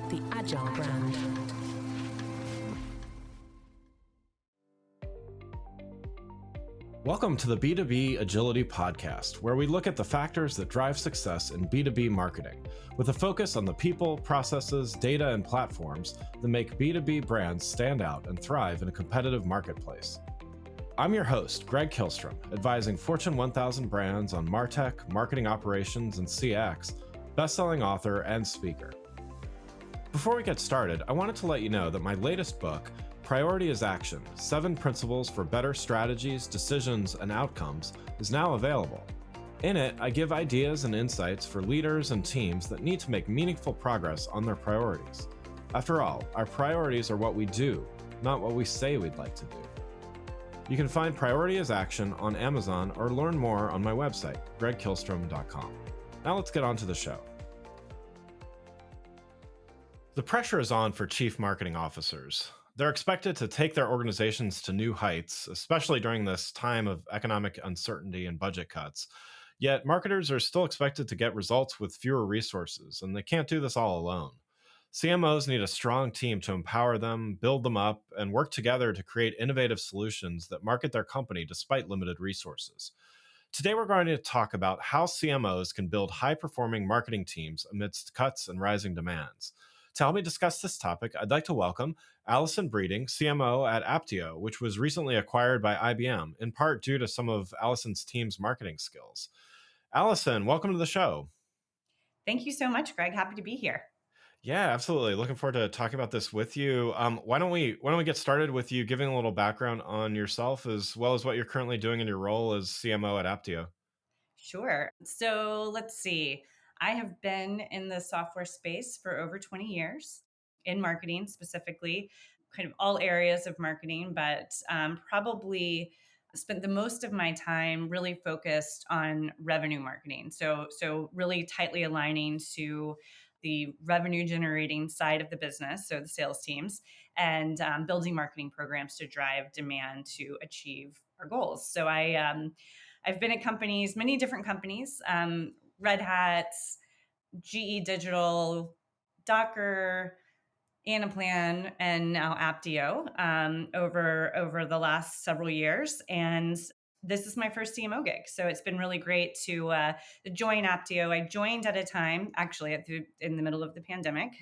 the Agile brand. Welcome to the B2B Agility Podcast, where we look at the factors that drive success in B2B marketing, with a focus on the people, processes, data, and platforms that make B2B brands stand out and thrive in a competitive marketplace. I'm your host, Greg Kihlstrom, advising Fortune 1000 brands on MarTech, marketing operations, and CX, best-selling author and speaker. Before we get started, I wanted to let you know that my latest book, Priority is Action: 7 Principles for Better Strategies, Decisions, and Outcomes, is now available. In it, I give ideas and insights for leaders and teams that need to make meaningful progress on their priorities. After all, our priorities are what we do, not what we say we'd like to do. You can find Priority is Action on Amazon or learn more on my website, gregkihlstrom.com. Now let's get on to the show. The pressure is on for chief marketing officers. They're expected to take their organizations to new heights, especially during this time of economic uncertainty and budget cuts. Yet marketers are still expected to get results with fewer resources, and they can't do this all alone. CMOs need a strong team to empower them, build them up, and work together to create innovative solutions that market their company despite limited resources. Today, we're going to talk about how CMOs can build high-performing marketing teams amidst cuts and rising demands. To help me discuss this topic, I'd like to welcome Allison Breeding, CMO at Apptio, which was recently acquired by IBM, in part due to some of Allison's team's marketing skills. Allison, welcome to the show. Thank you so much, Greg. Happy to be here. Yeah, absolutely. Looking forward to talking about this with you. Why don't we get started with you giving a little background on yourself as well as what you're currently doing in your role as CMO at Apptio? Sure. So let's see. I have been in the software space for over 20 years in marketing specifically, kind of all areas of marketing, but probably spent the most of my time really focused on revenue marketing. So really tightly aligning to the revenue generating side of the business, so the sales teams, and building marketing programs to drive demand to achieve our goals. So I've been at companies, many different companies, Red Hat, GE Digital, Docker, Anaplan, and now Apptio over the last several years. And this is my first CMO gig. So it's been really great to join Apptio. I joined at a time, actually in the middle of the pandemic,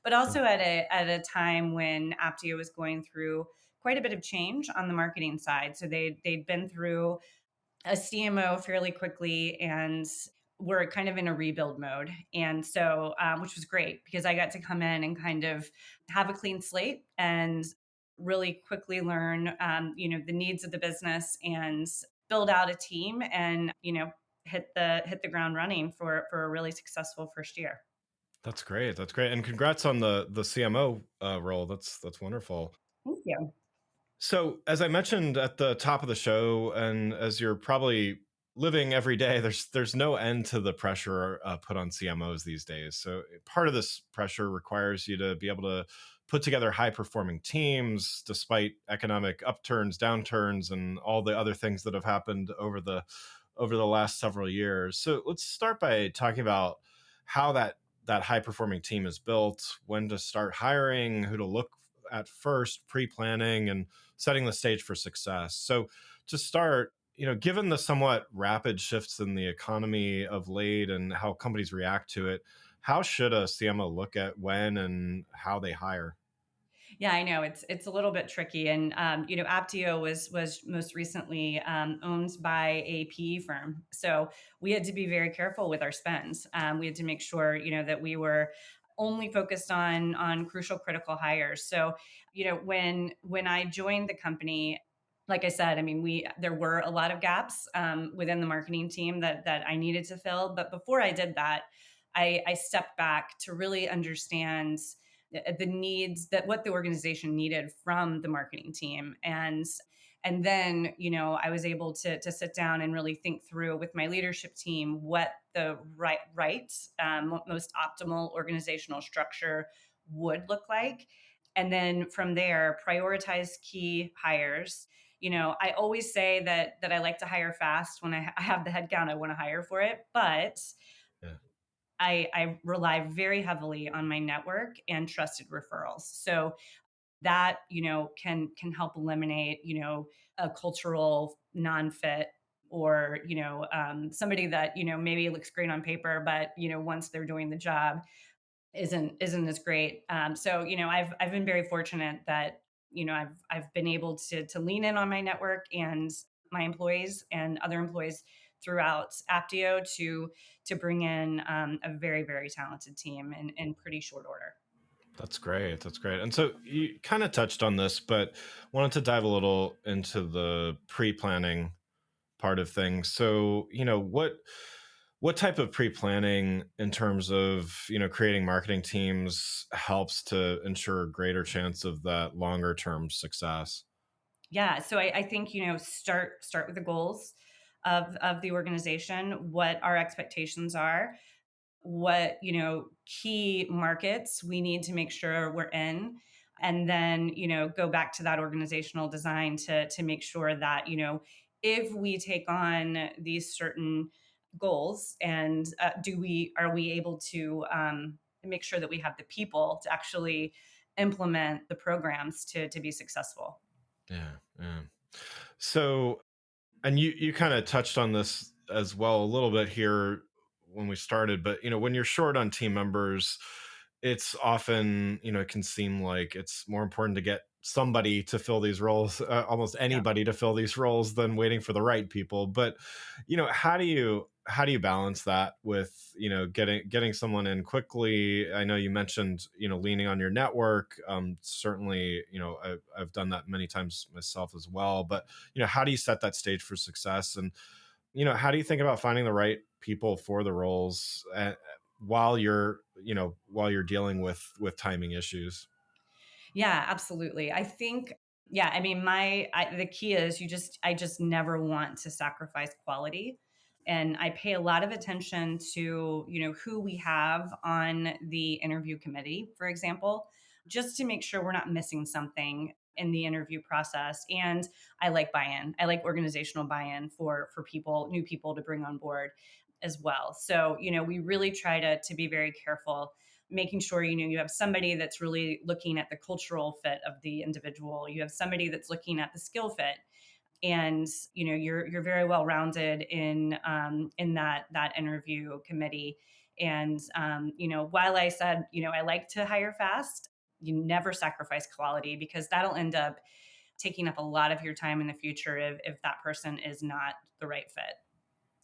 but also at a time when Apptio was going through quite a bit of change on the marketing side. So they'd been through a CMO fairly quickly, and we're kind of in a rebuild mode. And so, which was great because I got to come in and kind of have a clean slate and really quickly learn, the needs of the business and build out a team and, hit the ground running for a really successful first year. That's great. That's great. And congrats on the CMO role. That's wonderful. Thank you. So, as I mentioned at the top of the show, and as you're probably living every day, there's no end to the pressure put on CMOs these days. So, part of this pressure requires you to be able to put together high-performing teams despite economic upturns, downturns, and all the other things that have happened over the last several years. So, let's start by talking about how that high-performing team is built, when to start hiring, who to look at first, pre-planning, and setting the stage for success. So to start, given the somewhat rapid shifts in the economy of late and how companies react to it, how should a CMO look at when and how they hire? Yeah, I know it's a little bit tricky, and Apptio was most recently owned by a PE firm, so we had to be very careful with our spends. We had to make sure that we were only focused on crucial, critical hires. So, when I joined the company, like I said, I mean, there were a lot of gaps within the marketing team that I needed to fill. But before I did that, I stepped back to really understand the needs that what the organization needed from the marketing team. And then, I was able to sit down and really think through with my leadership team what the most optimal organizational structure would look like. And then from there, prioritize key hires. I always say that I like to hire fast when I have the headcount I want to hire for it. But Yeah. I rely very heavily on my network and trusted referrals. So that, can help eliminate, a cultural non-fit, or, somebody that, maybe looks great on paper, but, once they're doing the job isn't as great. So, I've been very fortunate that, I've been able to lean in on my network and my employees and other employees throughout Apptio to bring in a very, very talented team in pretty short order. That's great. That's great. And so you kind of touched on this, but wanted to dive a little into the pre-planning part of things. So, what type of pre-planning in terms of, creating marketing teams helps to ensure greater chance of that longer term success? Yeah, so I think, start with the goals of the organization, what our expectations are, what, key markets we need to make sure we're in, and then, go back to that organizational design to make sure that, if we take on these certain goals, and are we able to make sure that we have the people to actually implement the programs to be successful. Yeah. Yeah. So, and you kind of touched on this as well a little bit here when we started, but when you're short on team members, it's often, it can seem like it's more important to get somebody to fill these roles, almost Yeah. anybody to fill these roles, than waiting for the right people. But how do you balance that with, getting someone in quickly? I know you mentioned, leaning on your network. Certainly, I've done that many times myself as well. But how do you set that stage for success? And how do you think about finding the right people for the roles, while you're dealing with timing issues? Yeah, absolutely. I think, yeah, I mean, the key is I just never want to sacrifice quality. And I pay a lot of attention to, who we have on the interview committee, for example, just to make sure we're not missing something in the interview process. And I like buy-in. I like organizational buy-in for people, new people to bring on board as well. So, we really try to be very careful, making sure, you have somebody that's really looking at the cultural fit of the individual, you have somebody that's looking at the skill fit, and you're very well rounded in that interview committee. And while I said, I like to hire fast, you never sacrifice quality, because that'll end up taking up a lot of your time in the future if that person is not the right fit.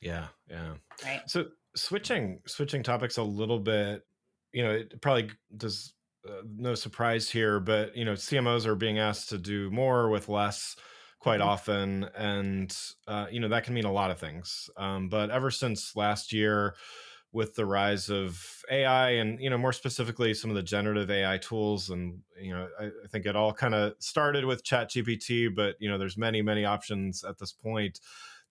Yeah, yeah. Right. So switching topics a little bit, it probably does, no surprise here, but CMOs are being asked to do more with less quite Mhm. often, and that can mean a lot of things. But ever since last year, with the rise of AI, and more specifically some of the generative AI tools, and I think it all kind of started with ChatGPT, but there's many options at this point.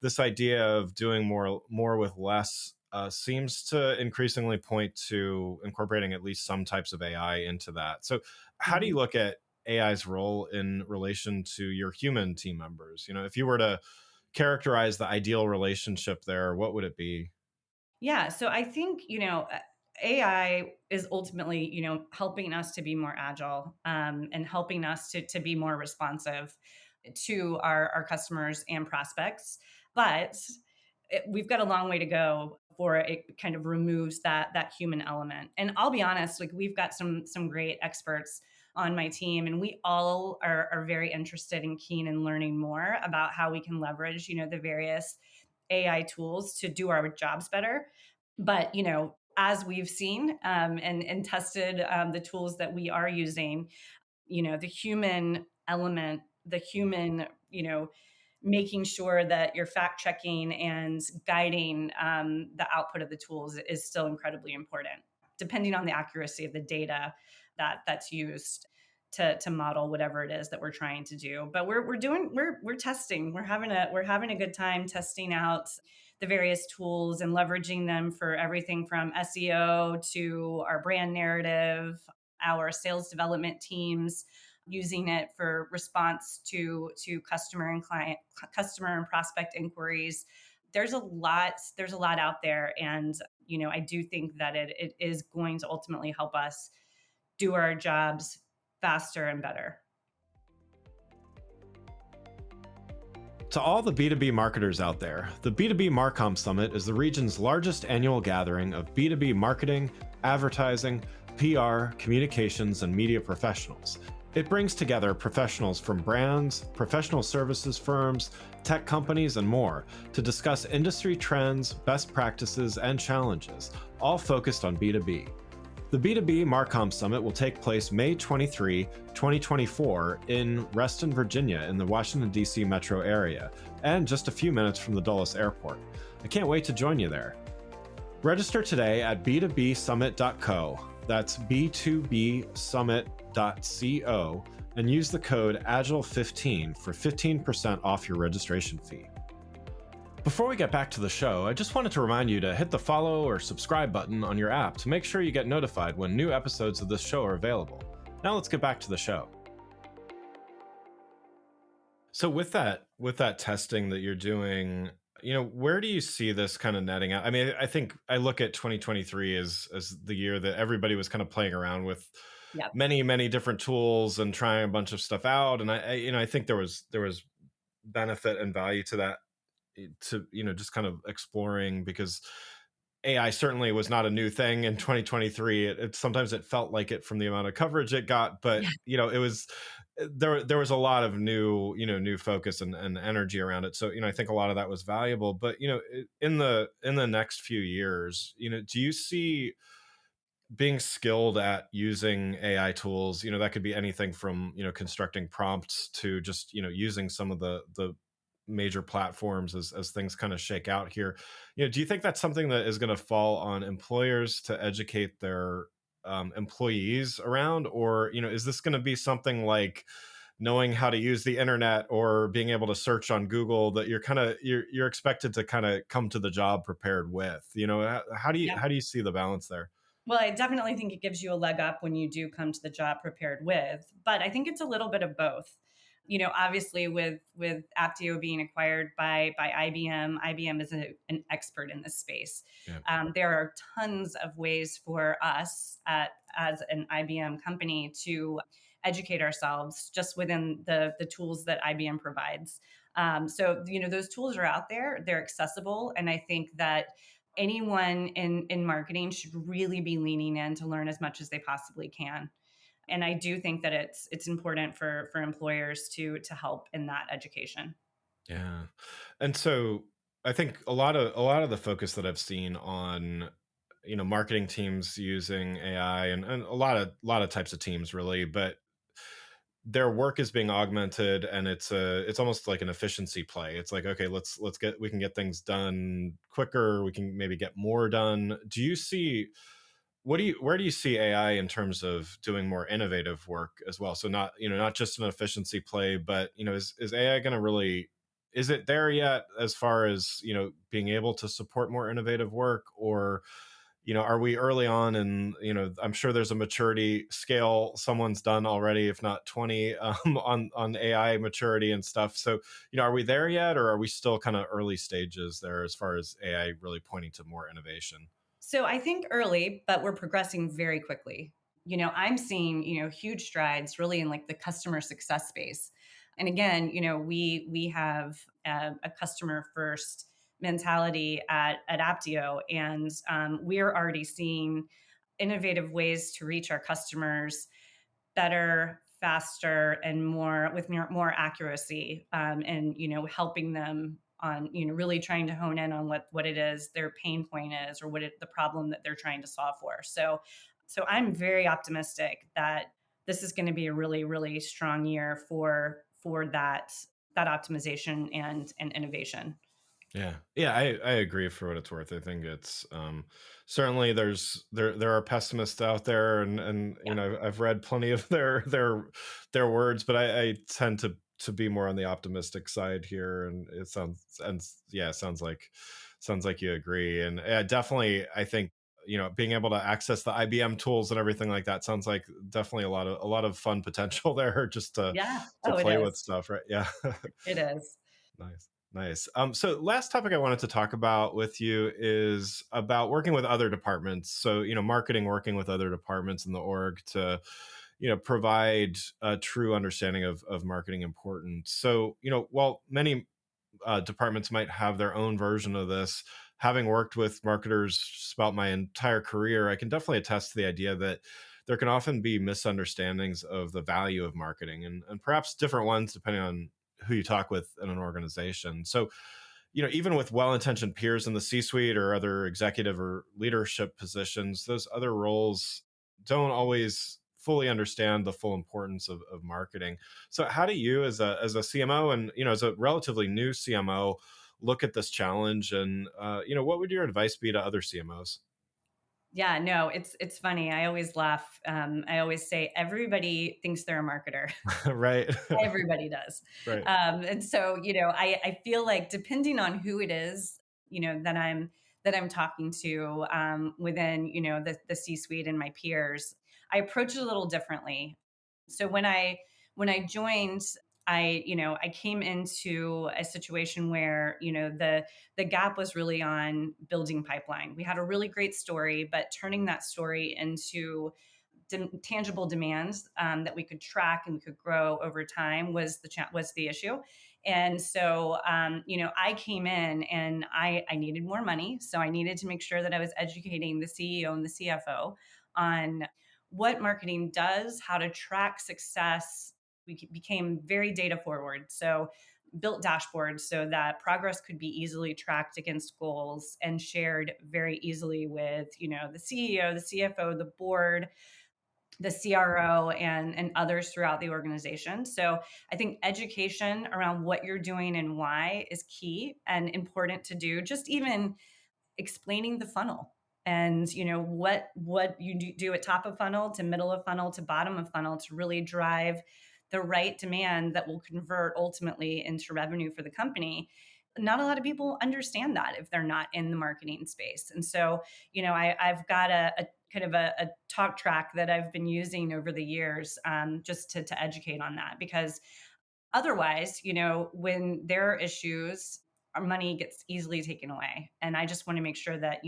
This idea of doing more with less, seems to increasingly point to incorporating at least some types of AI into that. So, how do you Mhm. look at AI's role in relation to your human team members? If you were to characterize the ideal relationship there, what would it be? Yeah, so I think, AI is ultimately, helping us to be more agile, and helping us to be more responsive to our customers and prospects. But we've got a long way to go before it kind of removes that human element. And I'll be honest, like, we've got some great experts on my team, and we all are very interested and keen in learning more about how we can leverage, the various AI tools to do our jobs better. But, as we've seen, and tested, the tools that we are using, the human element, the human, making sure that you're fact checking and guiding, the output of the tools is still incredibly important, depending on the accuracy of the data that's used to model whatever it is that we're trying to do. But we're testing. We're having a good time testing out the various tools and leveraging them for everything from SEO to our brand narrative, our sales development teams using it for response to customer and prospect inquiries. There's a lot out there, and I do think that it is going to ultimately help us do our jobs faster and better. To all the B2B marketers out there, the B2B Marcom Summit is the region's largest annual gathering of B2B marketing, advertising, PR, communications, and media professionals. It brings together professionals from brands, professional services firms, tech companies, and more to discuss industry trends, best practices, and challenges, all focused on B2B. The B2B Marcom Summit will take place May 23, 2024 in Reston, Virginia in the Washington, D.C. metro area, and just a few minutes from the Dulles Airport. I can't wait to join you there. Register today at b2bsummit.co, that's b2bsummit.co, and use the code AGILE15 for 15% off your registration fee. Before we get back to the show, I just wanted to remind you to hit the follow or subscribe button on your app to make sure you get notified when new episodes of this show are available. Now let's get back to the show. So with that testing that you're doing, where do you see this kind of netting out? I mean, I think I look at 2023 as the year that everybody was kind of playing around with Yep. many different tools and trying a bunch of stuff out, and I think there was benefit and value to that, to just kind of exploring, because AI certainly was not a new thing in 2023. Sometimes it felt like it from the amount of coverage it got, but Yeah. it was there was a lot of new focus and energy around it. So I think a lot of that was valuable. But in the next few years, do you see being skilled at using AI tools, that could be anything from, constructing prompts to just, using some of the major platforms as things kind of shake out here. Do you think that's something that is going to fall on employers to educate their employees around? Or, is this going to be something like knowing how to use the internet or being able to search on Google that you're expected to kind of come to the job prepared with? How do you Yeah. how do you see the balance there? Well, I definitely think it gives you a leg up when you do come to the job prepared with, but I think it's a little bit of both. Obviously with Apptio being acquired by IBM, IBM is an expert in this space. Yeah. There are tons of ways for us as an IBM company to educate ourselves just within the tools that IBM provides. So those tools are out there, they're accessible, and I think that anyone in marketing should really be leaning in to learn as much as they possibly can. And I do think that it's important for employers to help in that education. Yeah. And so I think a lot of the focus that I've seen on marketing teams using AI, and a lot of types of teams really, but their work is being augmented, and it's almost like an efficiency play. It's like, okay, we can get things done quicker, we can maybe get more done. Do you see where do you see AI in terms of doing more innovative work as well? So not just an efficiency play, but is AI going to really, is it there yet as far as being able to support more innovative work? Or are we early on? And I'm sure there's a maturity scale someone's done already, if not 20, on AI maturity and stuff. So are we there yet, or are we still kind of early stages there as far as AI really pointing to more innovation? So I think early, but we're progressing very quickly. I'm seeing, huge strides really in like the customer success space. And again, we have a customer first mentality at Apptio, and we're already seeing innovative ways to reach our customers better, faster, and more accuracy, and helping them on really trying to hone in on what it is their pain point is, or the problem that they're trying to solve for. So I'm very optimistic that this is going to be a really strong year for that optimization and innovation. Yeah, I agree for what it's worth. I think it's certainly there are pessimists out there, and Yeah. I've read plenty of their words, but I tend to be more on the optimistic side here. And it sounds like you agree. And yeah, definitely, I think being able to access the IBM tools and everything like that sounds like definitely a lot of fun potential there, just to Yeah. to Oh, it play with is. stuff, right? Yeah. It is. Nice. Nice. So last topic I wanted to talk about with you is about working with other departments. So, marketing working with other departments in the org to, provide a true understanding of marketing importance. So, while many departments might have their own version of this, having worked with marketers just about my entire career, I can definitely attest to the idea that there can often be misunderstandings of the value of marketing and perhaps different ones depending on who you talk with in an organization. So, even with well-intentioned peers in the C-suite or other executive or leadership positions, those other roles don't always fully understand the full importance of marketing. So, how do you, as a CMO, and as a relatively new CMO, look at this challenge? And what would your advice be to other CMOs? Yeah, no, it's funny. I always laugh. I always say everybody thinks they're a marketer. Right. Everybody does. Right. And so, I feel like depending on who it is, that I'm talking to within, the C-suite and my peers, I approach it a little differently. So when I joined, I came into a situation where, the gap was really on building pipeline. We had a really great story, but turning that story into tangible demands that we could track and we could grow over time was the issue. And so, I came in and I needed more money, so I needed to make sure that I was educating the CEO and the CFO on what marketing does, how to track success. We became very data forward, so built dashboards so that progress could be easily tracked against goals and shared very easily with the CEO, the CFO, the board, the CRO, and others throughout the organization. So I think education around what you're doing and why is key and important to do. Just even explaining the funnel and what you do at top of funnel to middle of funnel to bottom of funnel to really drive the right demand that will convert ultimately into revenue for the company. Not a lot of people understand that if they're not in the marketing space. And so, I've got a kind of a talk track that I've been using over the years, just to educate on that, because otherwise, when there are issues, our money gets easily taken away. And I just want to make sure that,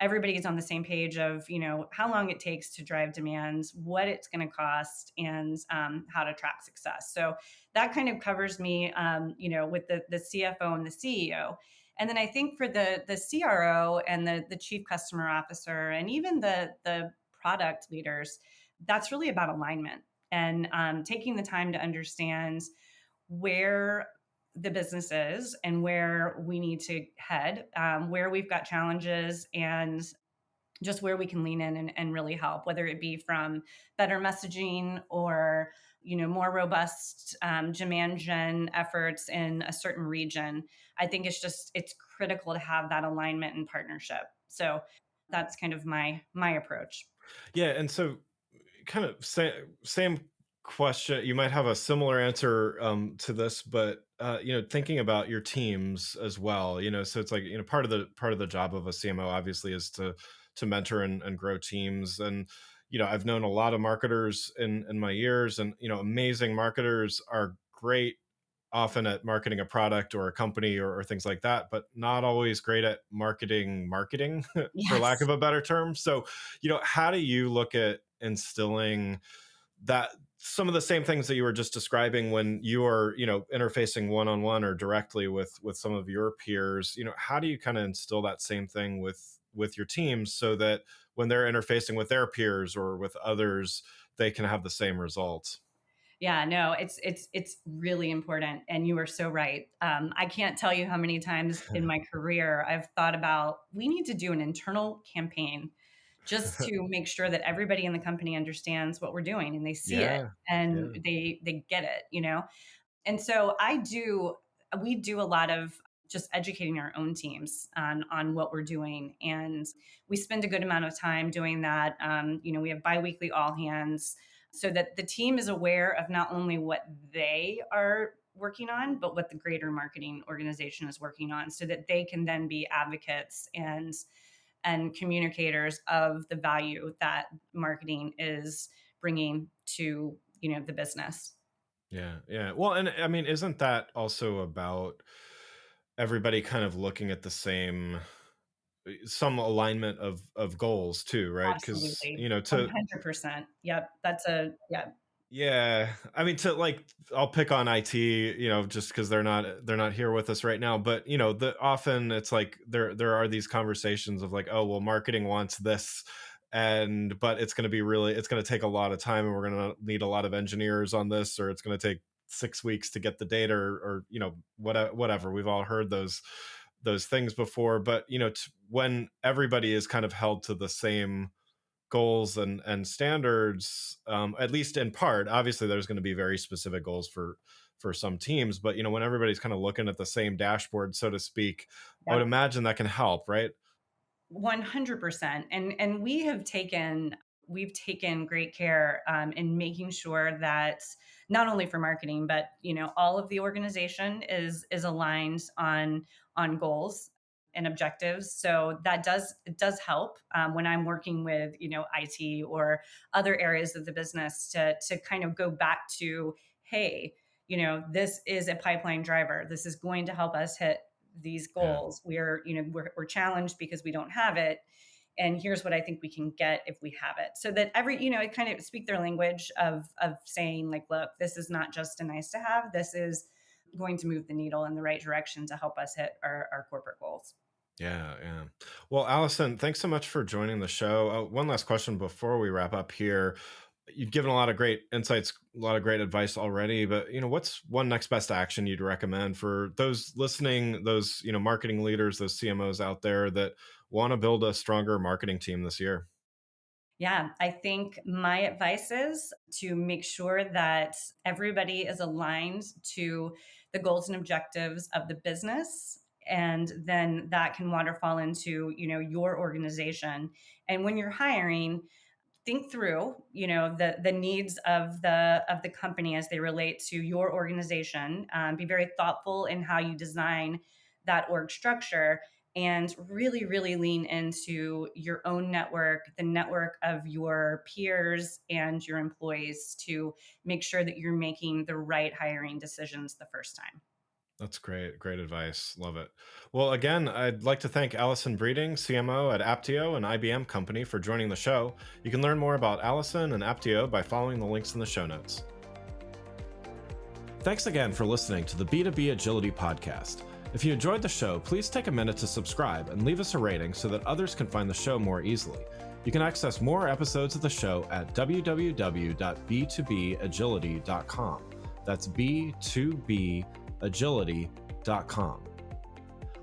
everybody's on the same page of, how long it takes to drive demands, what it's going to cost, and how to track success. So that kind of covers me, with the CFO and the CEO. And then I think for the CRO and the chief customer officer and even the product leaders, that's really about alignment and taking the time to understand where the business is and where we need to head, where we've got challenges, and just where we can lean in and really help, whether it be from better messaging or more robust demand gen efforts in a certain region. I think it's critical to have that alignment and partnership. So that's kind of my approach. Yeah. And so kind of same question. You might have a similar answer to this, but thinking about your teams as well. So it's like part of the job of a CMO obviously is to mentor and grow teams. And I've known a lot of marketers in my years, and amazing marketers are great often at marketing a product or a company or things like that, but not always great at marketing, for lack Yes. of a better term. So, how do you look at instilling that some of the same things that you were just describing when you are, interfacing one-on-one or directly with some of your peers? How do you kind of instill that same thing with your teams so that when they're interfacing with their peers or with others, they can have the same results? Yeah, no, it's really important, and you are so right. I can't tell you how many times in my career I've thought about we need to do an internal campaign just to make sure that everybody in the company understands what we're doing and they see it Yeah. and Yeah. they get it. And so we do a lot of just educating our own teams on what we're doing. And we spend a good amount of time doing that. We have biweekly all hands so that the team is aware of not only what they are working on, but what the greater marketing organization is working on so that they can then be advocates and communicators of the value that marketing is bringing to, the business. Yeah, yeah. Well, and I mean, isn't that also about everybody kind of looking at the same, some alignment of goals too, right? Because Absolutely. to 100%. Yep. That's a, yeah. yeah, I mean, to like, I'll pick on IT, just because they're not here with us right now. But the often it's like there are these conversations of like, oh well, marketing wants this, and but it's going to take a lot of time, and we're going to need a lot of engineers on this, or it's going to take 6 weeks to get the data, or whatever. We've all heard those things before, but when everybody is kind of held to the same goals and standards, at least in part. Obviously there's going to be very specific goals for some teams, but when everybody's kind of looking at the same dashboard, so to speak, I would Yep. imagine that can help, right? 100%. And we've taken great care in making sure that not only for marketing, but all of the organization is aligned on goals and objectives. So it does help when I'm working with IT or other areas of the business to kind of go back to, hey, this is a pipeline driver. This is going to help us hit these Yeah. goals. We're challenged because we don't have it, and here's what I think we can get if we have it. So that it kind of speak their language of saying like, look, this is not just a nice to have. This is going to move the needle in the right direction to help us hit our corporate goals. Yeah, yeah. Well, Allison, thanks so much for joining the show. One last question before we wrap up here. You've given a lot of great insights, a lot of great advice already, but what's one next best action you'd recommend for those listening, those marketing leaders, those CMOs out there that want to build a stronger marketing team this year? Yeah, I think my advice is to make sure that everybody is aligned to the goals and objectives of the business. And then that can waterfall into, your organization. And when you're hiring, think through the needs of the company as they relate to your organization. Be very thoughtful in how you design that org structure, and really really lean into your own network, the network of your peers and your employees, to make sure that you're making the right hiring decisions the first time. That's great. Great advice. Love it. Well, again, I'd like to thank Allison Breeding, CMO at Apptio and IBM Company, for joining the show. You can learn more about Allison and Apptio by following the links in the show notes. Thanks again for listening to the B2B Agility Podcast. If you enjoyed the show, please take a minute to subscribe and leave us a rating so that others can find the show more easily. You can access more episodes of the show at www.b2bagility.com. That's B2bagility.com.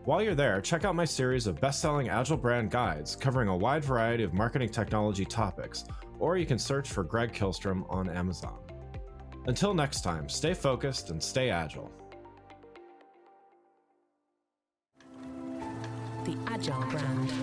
While you're there, check out my series of best-selling Agile brand guides covering a wide variety of marketing technology topics, or you can search for Greg Kihlstrom on Amazon. Until next time, stay focused and stay agile. The Agile brand.